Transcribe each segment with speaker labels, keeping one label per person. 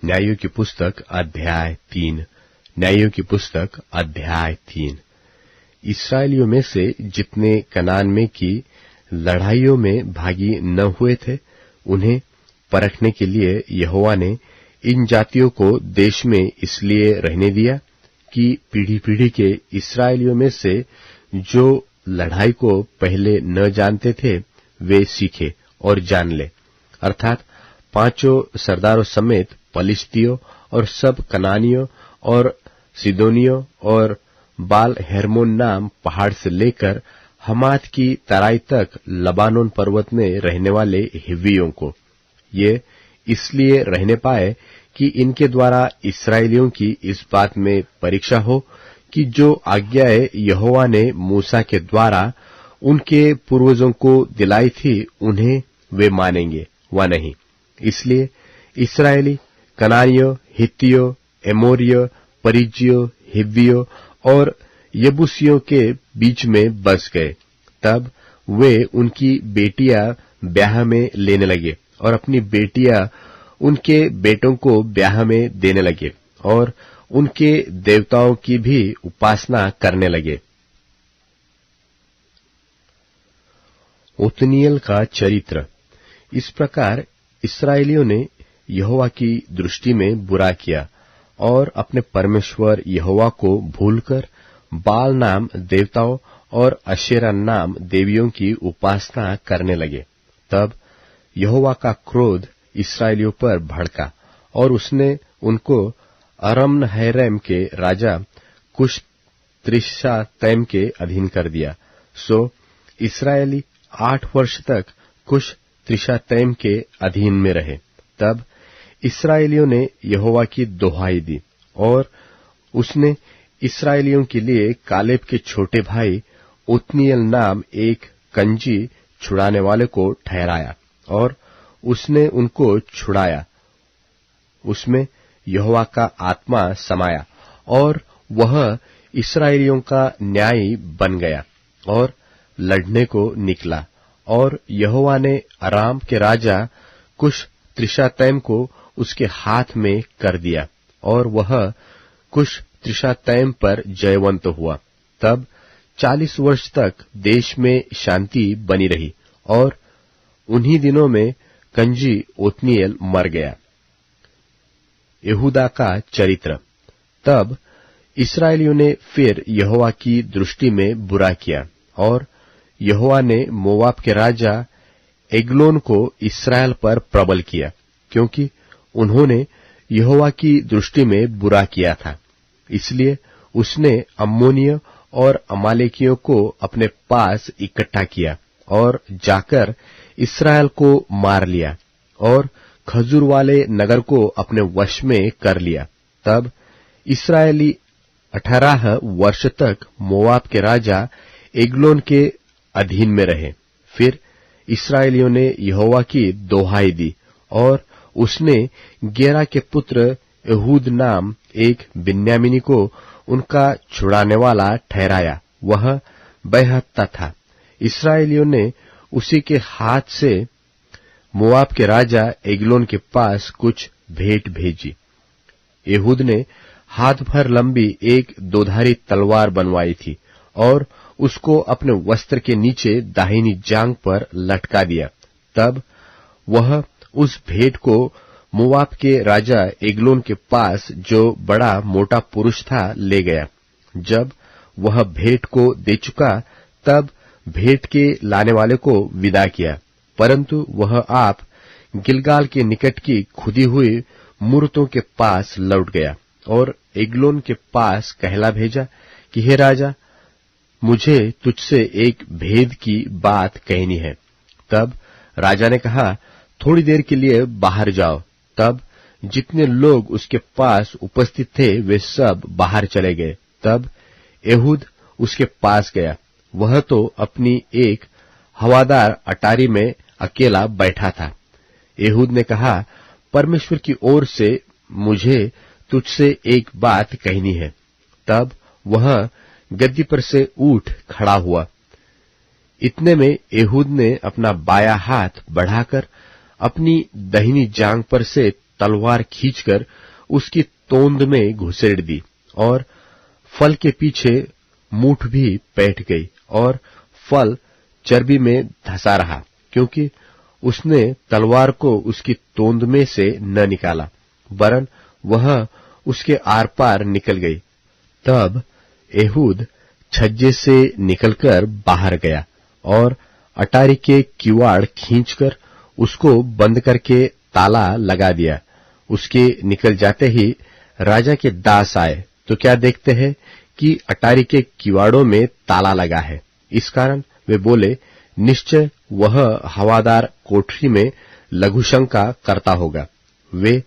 Speaker 1: न्यायों की पुस्तक अध्याय 3। न्यायों की पुस्तक अध्याय 3। इस्राएलियों में से जितने कनान में की लड़ाइयों में भागी न हुए थे, उन्हें परखने के लिए यहोवा ने इन जातियों को देश में इसलिए रहने दिया कि पीढ़ी पीढ़ी के इस्राएलियों में से जो लड़ाई को पहले न जानते थे, वे सीखे और जान ले। अर्थात पांचों सरदारों समेत पलिश्तियों और सब कनानियों और सिदोनियों और बाल हेर्मोन नाम पहाड़ से लेकर हमात की तराई तक लबानोन पर्वत में रहने वाले हिव्वियों को, ये इसलिए रहने पाए कि इनके द्वारा इस्राएलियों की इस बात में परीक्षा हो कि जो आज्ञाएं यहोवा ने मूसा के द्वारा उनके पूर्वजों को दिलाई थी, उन्हें वे मानेंगे व नहीं। इसलिए इस्राएली कनानियों, हित्तियों, एमोरियों, परिज्जियों, हिव्वियों और यबूसियों के बीच में बस गए। तब वे उनकी बेटियां ब्याह में लेने लगे और अपनी बेटियां उनके बेटों को ब्याह में देने लगे और उनके देवताओं की भी उपासना करने लगे। ओत्नीएल का चरित्र। इस प्रकार इस्राएलियों ने यहोवा की दृष्टि में बुरा किया और अपने परमेश्वर यहोवा को भूलकर बाल नाम देवताओं और अशेरा नाम देवियों की उपासना करने लगे। तब यहोवा का क्रोध इस्राएलियों पर भड़का और उसने उनको अरम-नहरैम के राजा कुश त्रिशतैम के अधीन कर दिया। सो इस्राएली 8 वर्ष तक कुश त्रिशतैम के अधीन में रहे। तब इस्राएलियों ने यहोवा की दोहाई दी और उसने इस्राएलियों के लिए कालेब के छोटे भाई ओत्नीएल नाम एक कंजी छुड़ाने वाले को ठहराया और उसने उनको छुड़ाया। उसमें यहोवा का आत्मा समाया और वह इस्राएलियों का न्यायी बन गया और लड़ने को निकला। और यहोवा ने अराम के राजा कुश त्रिशतैम को उसके हाथ में कर दिया और वह कुश त्रिशतैम पर जयवंत हुआ। तब 40 वर्ष तक देश में शांति बनी रही और उन्हीं दिनों में कंजी ओत्नीएल मर गया। यहूदा का चरित्र। तब इस्राएलियों ने फिर यहोवा की दृष्टि में बुरा किया और यहोवा ने मोवाब के राजा एग्लोन को इस्राएल पर प्रबल किया, क्योंकि उन्होंने यहोवा की दृष्टि में बुरा किया था। इसलिए उसने अम्मोनियों और अमालेकियों को अपने पास इकट्ठा किया और जाकर इस्राएल को मार लिया और खजूर वाले नगर को अपने वश में कर लिया। तब इस्राएली 18 वर्ष तक मोवाब के राजा एग्लोन के अधीन में रहे। फिर इस्राएलियों ने यहोवा की दोहाई दी और उसने गेरा के पुत्र एहूद नाम एक बिन्यामीनी को उनका छुड़ाने वाला ठहराया। वह बेहत्ता था। इस्राएलियों ने उसी के हाथ से मोआब के राजा एग्लोन के पास कुछ भेंट भेजी। एहूद ने हाथ भर लंबी एक दोधारी तलवार बनवाई थी और उसको अपने वस्त्र के नीचे दाहिनी जांघ पर लटका दिया। तब वह उस भेंट को मोआब के राजा एग्लोन के पास, जो बड़ा मोटा पुरुष था, ले गया। जब वह भेंट को दे चुका, तब भेंट के लाने वाले को विदा किया, परंतु वह आप गिलगाल के निकट की खुदी हुई मूर्तों के पास लौट गया और एग्लोन के पास कहला भेजा कि हे राजा, मुझे तुझसे एक भेद की बात कहनी है। तब राजा ने कहा, थोड़ी देर के लिए बाहर जाओ। तब जितने लोग उसके पास उपस्थित थे वे सब बाहर चले गए। तब एहूद उसके पास गया। वह तो अपनी एक हवादार अटारी में अकेला बैठा था। एहूद ने कहा, परमेश्वर की ओर से मुझे तुझसे एक बात कहनी है। तब वह गद्दी पर से उठ खड़ा हुआ। इतने में एहूद ने अपना बायां हाथ बढ़ाकर अपनी दाहिनी जांघ पर से तलवार खींचकर उसकी तोंद में घुसेड़ दी और फल के पीछे मूठ भी बैठ गई और फल चर्बी में धंसा रहा, क्योंकि उसने तलवार को उसकी तोंद में से न निकाला, वरन वह उसके आर पार निकल गई। तब एहूद छज्जे से निकलकर बाहर गया और अटारी के किवाड़ खींचकर उसको बंद करके ताला लगा दिया। उसके निकल जाते ही राजा के दास आए तो क्या देखते हैं कि अटारी के किवाड़ों में ताला लगा है। इस कारण वे बोले, निश्चय वह हवादार कोठरी में लघुशंका करता होगा। वे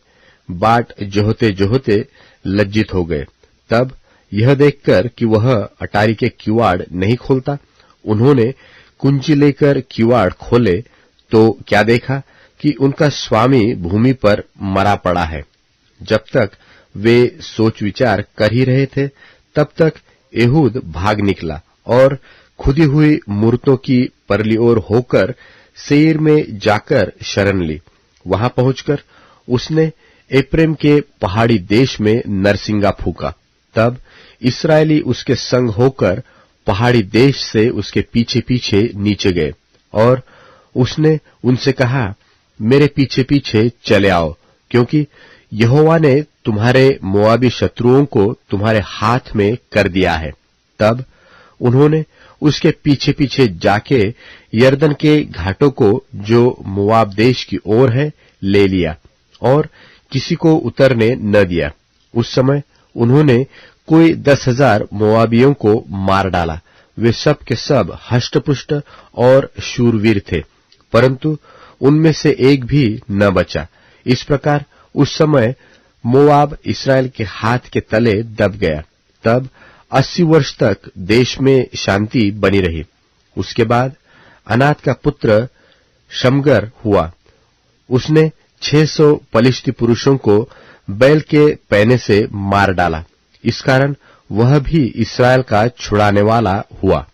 Speaker 1: बाट जोहते जोहते लज्जित हो गए। तब यह देखकर कि वह अटारी के किवाड़ नहीं खोलता, उन्होंने कुंजी लेकर किवाड़ खोले तो क्या देखा कि उनका स्वामी भूमि पर मरा पड़ा है। जब तक वे सोच विचार कर ही रहे थे, तब तक एहूद भाग निकला और खुदी हुई मूर्तों की परली ओर होकर सेईर में जाकर शरण ली। वहां पहुंचकर उसने एप्रेम के पहाड़ी देश में नरसिंगा फूका। तब इस्राएली उसके संग होकर पहाड़ी देश से उसके पीछे पीछे नीचे गए और उसने उनसे कहा, मेरे पीछे पीछे चले आओ, क्योंकि यहोवा ने तुम्हारे मोआबी शत्रुओं को तुम्हारे हाथ में कर दिया है। तब उन्होंने उसके पीछे पीछे जाके यरदन के घाटों को जो मोआब देश की ओर है ले लिया और किसी को उतरने न दिया। उस समय उन्होंने कोई 10,000 मोआबियों को मार डाला। वे सब के सब हष्टपुष्ट और शूरवीर थे, परंतु उनमें से एक भी न बचा। इस प्रकार उस समय मोआब इस्राएल के हाथ के तले दब गया। तब 80 वर्ष तक देश में शांति बनी रही। उसके बाद अनात का पुत्र शमगर हुआ। उसने 600 पलिश्ती पुरुषों को बैल के पैने से मार डाला। इस कारण वह भी इस्राएल का छुड़ाने वाला हुआ।